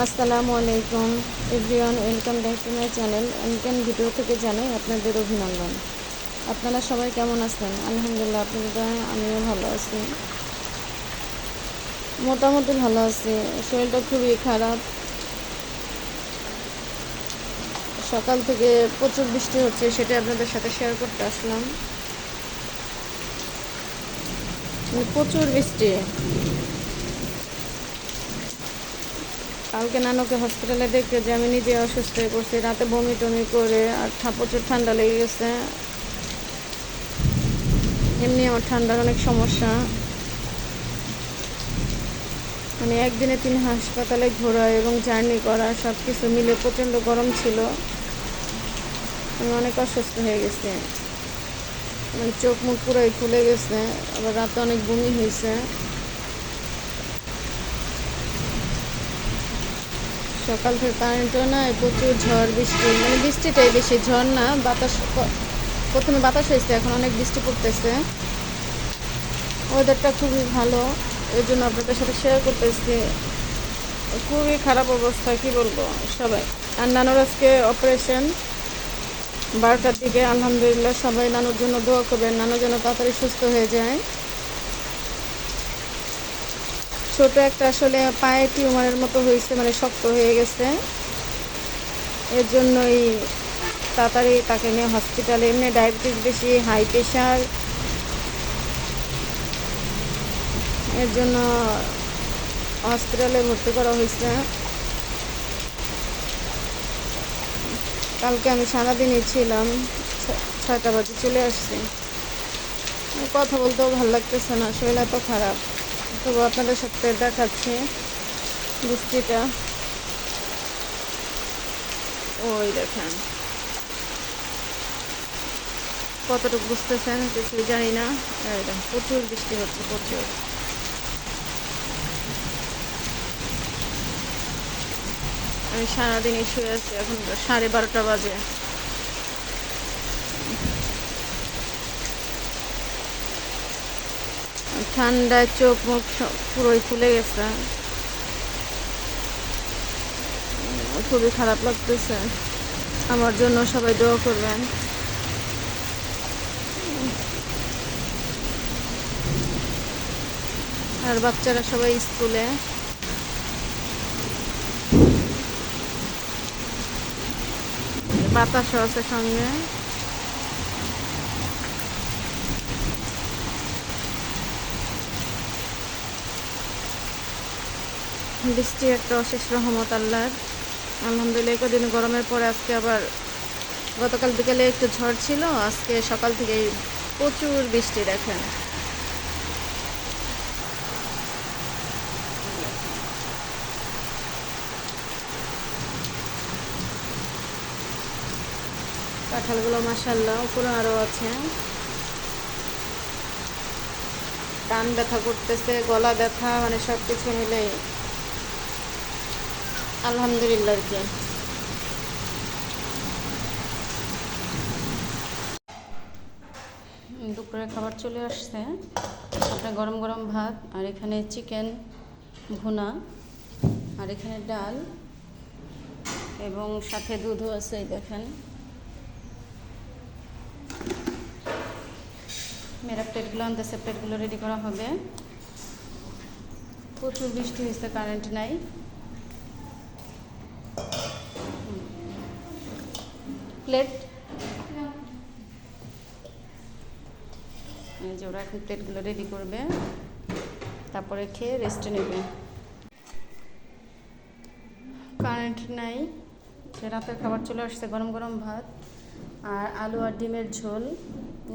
আসসালামু আলাইকুম everyone, welcome back to my channel. এনকেন ভিডিও থেকে জানাই আপনাদের অভিনন্দন। আপনারা সবাই কেমন আছেন? আলহামদুলিল্লাহ, আপনাদের দয়ায় আমিও ভালো আছি, মোটামুটি ভালো আছি। শরীরটা খুবই খারাপ। সকাল থেকে প্রচুর বৃষ্টি হচ্ছে, সেটা আপনাদের সাথে শেয়ার করতে আসলাম। প্রচুর বৃষ্টি। কালকে নানুকে হসপিটালে দেখে যে আমি নিজে অসুস্থ হয়ে পড়ছি, রাতে বমি টমি করে, আর প্রচুর ঠান্ডা লেগে গেছে। এমনি আমার ঠান্ডার অনেক সমস্যা, মানে একদিনে 3 হাসপাতালে ঘোরা এবং জার্নি করা সব কিছু মিলে প্রচণ্ড গরম ছিল। আমি অনেক অসুস্থ হয়ে গেছি, মানে চোখ মুখ পুরোই ফুলে গেছে, আবার রাতে অনেক বমি হয়েছে। সকাল থেকে কারেন্টও নাই, প্রচুর ঝড় বৃষ্টি, মানে বৃষ্টিটাই বেশি, ঝড় না। বাতাস প্রথমে বাতাস হয়েছে, এখন অনেক বৃষ্টি পড়তেছে। ওয়েদারটা খুবই ভালো, এই জন্য আপনাদের সাথে শেয়ার করতেছি। খুবই খারাপ অবস্থা, কি বলবো সবাই। আর নানুর আজকে অপারেশন 12টার দিকে। আলহামদুলিল্লাহ, সবাই নানুর জন্য দোয়া করবেন, নানু যেন তাড়াতাড়ি সুস্থ হয়ে যায়। ছোট একটা আসলে পায়ে টিউমারের মতো হয়েছে, মানে শক্ত হয়ে গেছে। এর জন্যই তাড়াতাড়ি তাকে নিয়ে হসপিটালে, এমনি ডায়াবেটিস বেশি, হাই প্রেশার, এর জন্য হসপিটালে ভর্তি করা হয়েছে। কালকে আমি সারাদিনই ছিলাম, 6টা বাজে চলে আসছি। কথা বলতেও ভালো লাগতেছে না, শরীর এত খারাপ। তবু আপনাদের সাথে দেখাচ্ছি বৃষ্টিটা। ওই দেখেন কতটুকু বুঝতেছেন কিছুই জানি না। প্রচুর বৃষ্টি হচ্ছে, প্রচুর। আমি সারাদিনই শুয়ে আছি, এখন 12:30 বাজে। ঠান্ডায় চোখ মুখ পুরোই ফুলে গেছে, খুবই খারাপ লাগতেছে। আমার জন্য সবাই দোয়া করবেন। আর বাচ্চারা সবাই স্কুলে। বাতাসও আছে সঙ্গে। বৃষ্টি একটা অশেষ রহমত আল্লাহর। আলহামদুলিল্লাহ, কদিন গরমের পরে আজকে আবার, গতকাল বিকেলে একটু ঝড় ছিল, আজকে সকাল থেকেই প্রচুর বৃষ্টি। দেখেন কাঁঠালগুলো মাশাআল্লাহ উপরে আরও আছে। কান ব্যথা করতেছে, গলা ব্যথা, মানে সব কিছু মিলেই আলহামদুলিল্লাহ আর কি। দুপুরে খাবার চলে আসছে, আপনার গরম গরম ভাত, আর এখানে চিকেন ভুনা, আর এখানে ডাল, এবং সাথে দুধও আছে। দেখেন মেরা প্লেটগুলো আনতেছে, প্লেটগুলো রেডি করা হবে। প্রচুর বৃষ্টি হয়েছে, কারেন্ট নাই। প্লেট যে ওরা এখন প্লেটগুলো রেডি করবে, তারপরে খেয়ে রেস্টে নেবে। কারেন্ট নাই, রাতের খাবার চলে আসছে, গরম গরম ভাত আর আলু আর ডিমের ঝোল।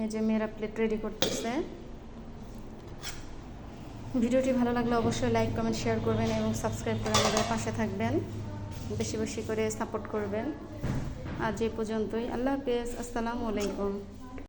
এই যে মেয়েরা প্লেট রেডি করতেছে। ভিডিওটি ভালো লাগলে অবশ্যই লাইক কমেন্ট শেয়ার করবেন এবং সাবস্ক্রাইব করে আমাদের পাশে থাকবেন, বেশি বেশি করে সাপোর্ট করবেন। আজ এই পর্যন্তই, আল্লাহ হাফেজ, আসসালামু আলাইকুম।